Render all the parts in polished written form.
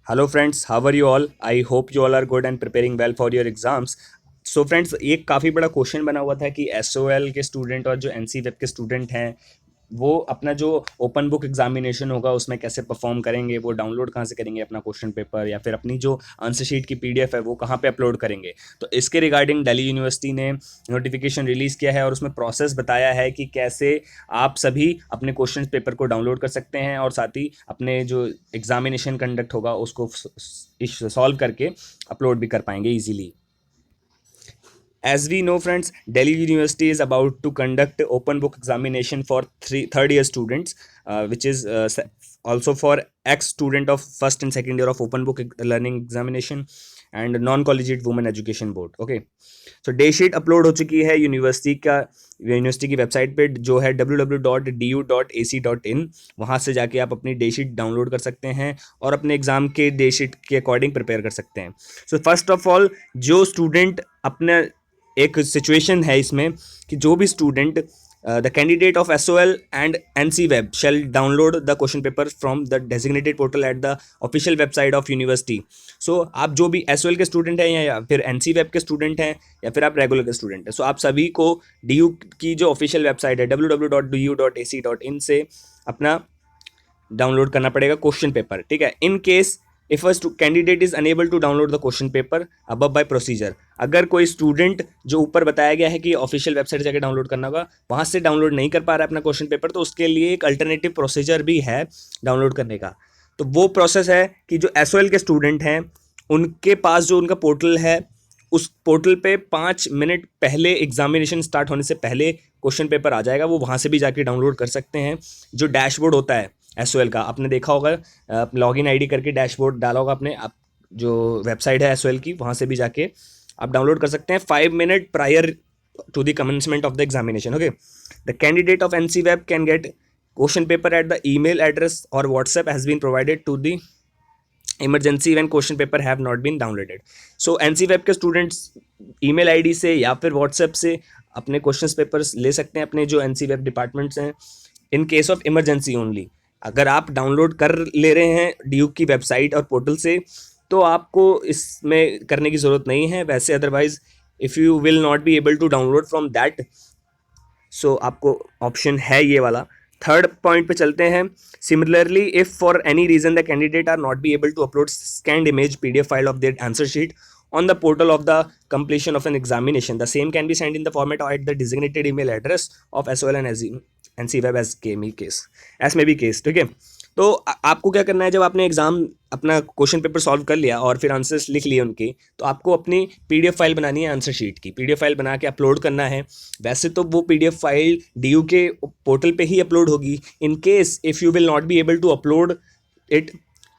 Hello friends, how are you all? I hope you all are good and preparing well for your exams. So friends एक काफ़ी बड़ा question बना हुआ था कि एसओएल के स्टूडेंट और जो एनसी वेब के स्टूडेंट हैं वो अपना जो ओपन बुक एग्जामिनेशन होगा उसमें कैसे परफॉर्म करेंगे, वो डाउनलोड कहाँ से करेंगे अपना क्वेश्चन पेपर, या फिर अपनी जो आंसर शीट की पीडीएफ है वो कहाँ पे अपलोड करेंगे। तो इसके रिगार्डिंग दिल्ली यूनिवर्सिटी ने नोटिफिकेशन रिलीज़ किया है और उसमें प्रोसेस बताया है कि कैसे आप सभी अपने क्वेश्चन पेपर को डाउनलोड कर सकते हैं और साथ ही अपने जो एग्जामिनेशन कंडक्ट होगा उसको सॉल्व करके अपलोड भी कर पाएंगे easily. As we know, friends, Delhi University is about to conduct open book examination for third year students, which is also for ex-student of first and second year of open book learning examination and non-collegiate women education board. Okay, so day sheet upload हो चुकी है university की website पे जो है www.du.ac.in। वहाँ से जाके आप अपनी डे शीट डाउनलोड कर सकते हैं और अपने एग्जाम के डे शीट के अकॉर्डिंग प्रिपेयर कर सकते हैं। सो फर्स्ट ऑफ ऑल जो स्टूडेंट अपने एक सिचुएशन है इसमें कि जो भी student the candidate of SOL and NC web shall download the question paper from the designated portal at the official website of university. So आप जो भी एसओएल के स्टूडेंट हैं या फिर एनसी वेब के स्टूडेंट हैं या फिर आप रेगुलर के स्टूडेंट हैं, सो आप सभी को डीयू की जो ऑफिशियल वेबसाइट है www.du.ac.in से अपना डाउनलोड करना पड़ेगा क्वेश्चन पेपर। ठीक है, in case if a candidate is unable to download the question paper above by procedure, अगर कोई स्टूडेंट जो ऊपर बताया गया है कि ऑफिशियल वेबसाइट जाके डाउनलोड करना होगा वहाँ से डाउनलोड नहीं कर पा रहा है अपना क्वेश्चन पेपर, तो उसके लिए एक अल्टरनेटिव प्रोसीजर भी है डाउनलोड करने का। तो वो प्रोसेस है कि जो एसओएल के स्टूडेंट हैं उनके पास जो उनका पोर्टल है उस पोर्टल पे 5 मिनट पहले एग्जामिनेशन स्टार्ट होने से पहले क्वेश्चन पेपर आ जाएगा, वो वहाँ से भी जाके डाउनलोड कर सकते हैं। जो डैशबोर्ड होता है एसओएल का आपने देखा होगा, लॉगिन आईडी करके डैशबोर्ड डाला होगा आपने, आप जो वेबसाइट है एसओएल की वहाँ से भी जाके आप डाउनलोड कर सकते हैं 5 minute prior to the commencement of the examination. Okay, the candidate of NC web can get question paper at the email address और WhatsApp has been provided to the emergency when question paper have not been downloaded. So NC web के students email ID से या फिर WhatsApp से अपने question papers ले सकते हैं अपने जो एनसी वेब डिपार्टमेंट्स हैं in case of emergency only. अगर आप डाउनलोड कर ले रहे हैं ड्यूक की वेबसाइट और पोर्टल से तो आपको इसमें करने की ज़रूरत नहीं है। वैसे otherwise if you will not be able to download from that, so आपको ऑप्शन है ये वाला। थर्ड पॉइंट पे चलते हैं। Similarly if for any reason the candidate are not be able to upload scanned image PDF file of their answer sheet on the portal of the completion of an examination, the same can be sent in the format or at the designated email address of SOL and NC Web as may be case। ठीक है, तो आपको क्या करना है, जब आपने exam अपना क्वेश्चन पेपर सॉल्व कर लिया और फिर आंसर्स लिख लिए उनके, तो आपको अपनी पीडीएफ फाइल बनानी है आंसर शीट की, पीडीएफ फाइल बना के अपलोड करना है। वैसे तो वो पीडीएफ फाइल डीयू के पोर्टल पे ही अपलोड होगी। In case if you will not be able to upload it,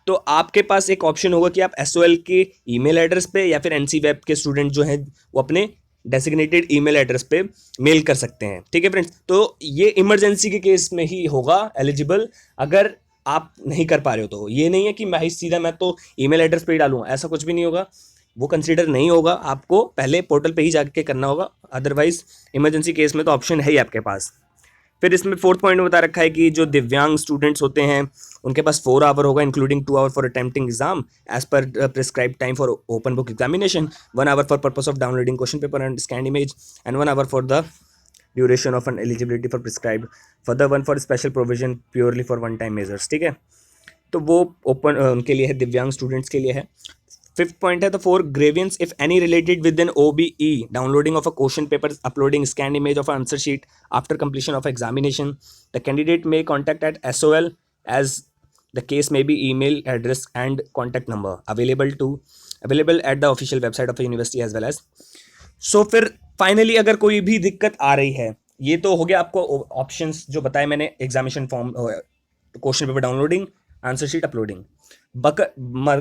तो आपके पास एक ऑप्शन होगा कि आप एसओएल के ईमेल एड्रेस पे या फिर एनसी वेब के स्टूडेंट जो हैं वो अपने डेसिग्नेटेड ईमेल एड्रेस पे मेल कर सकते हैं। ठीक है फ्रेंड्स, तो ये इमरजेंसी के केस में ही होगा एलिजिबल। अगर आप नहीं कर पा रहे हो तो ये नहीं है कि मैं सीधा मैं तो ईमेल एड्रेस पे ही डालूँ, ऐसा कुछ भी नहीं होगा, वो कंसीडर नहीं होगा। आपको पहले पोर्टल पे ही जाके करना होगा, अदरवाइज इमरजेंसी केस में तो ऑप्शन है ही आपके पास। फिर इसमें फोर्थ पॉइंट में बता रखा है कि जो दिव्यांग स्टूडेंट्स होते हैं उनके पास 4 आवर होगा including 2 hour for attempting exam as per prescribe time for open book examination, 1 hour for purpose of downloading question paper and scan image and 1 hour for the duration of an eligibility for prescribe further 1 for special provision purely for one time measures. ठीक है, तो वो open उनके लिए है, दिव्यांग students के लिए है। फिफ्थ पॉइंट है the for grievances if any related with an OBE downloading of a question paper uploading scan image of answer sheet after completion of examination, the candidate may contact at SOL as the case may be email address and contact number available at the official website of university as well as. So फिर finally अगर कोई भी दिक्कत आ रही है, ये तो हो गया आपको ऑप्शंस जो बताए मैंने, examination form, question paper downloading, answer sheet uploading.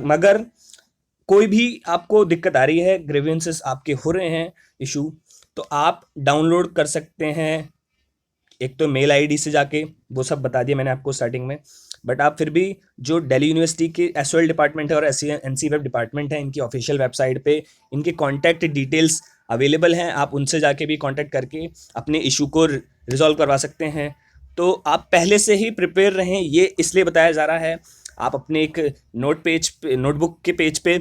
मगर कोई भी आपको दिक्कत आ रही है, ग्रीवेंसेस आपके हो रहे हैं इशू, तो आप डाउनलोड कर सकते हैं। एक तो मेल आईडी से जाके, वो सब बता दिया मैंने आपको स्टार्टिंग में, बट आप फिर भी जो दिल्ली यूनिवर्सिटी के एसओएल डिपार्टमेंट है और एनसी वेब डिपार्टमेंट है, इनकी ऑफिशियल वेबसाइट पे इनके कॉन्टैक्ट डिटेल्स अवेलेबल हैं, आप उनसे जाके भी कॉन्टैक्ट करके अपने इशू को रिजॉल्व करवा सकते हैं। तो आप पहले से ही प्रिपेयर रहें, ये इसलिए बताया जा रहा है। आप अपने एक नोटबुक के पेज पे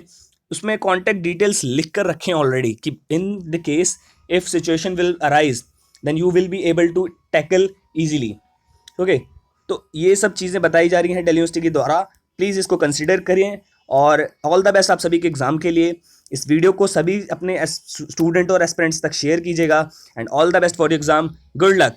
उसमें कॉन्टैक्ट डिटेल्स लिख कर रखें ऑलरेडी, कि in the case if situation will arise then you will be able to tackle easily. Okay, तो ये सब चीज़ें बताई जा रही हैं दिल्ली यूनिवर्सिटी के द्वारा, प्लीज़ इसको कंसिडर करें। और ऑल द बेस्ट आप सभी के एग्ज़ाम के लिए। इस वीडियो को सभी अपने स्टूडेंट और एस्पिरेंट्स तक शेयर कीजिएगा। And all the best for your exam, good luck.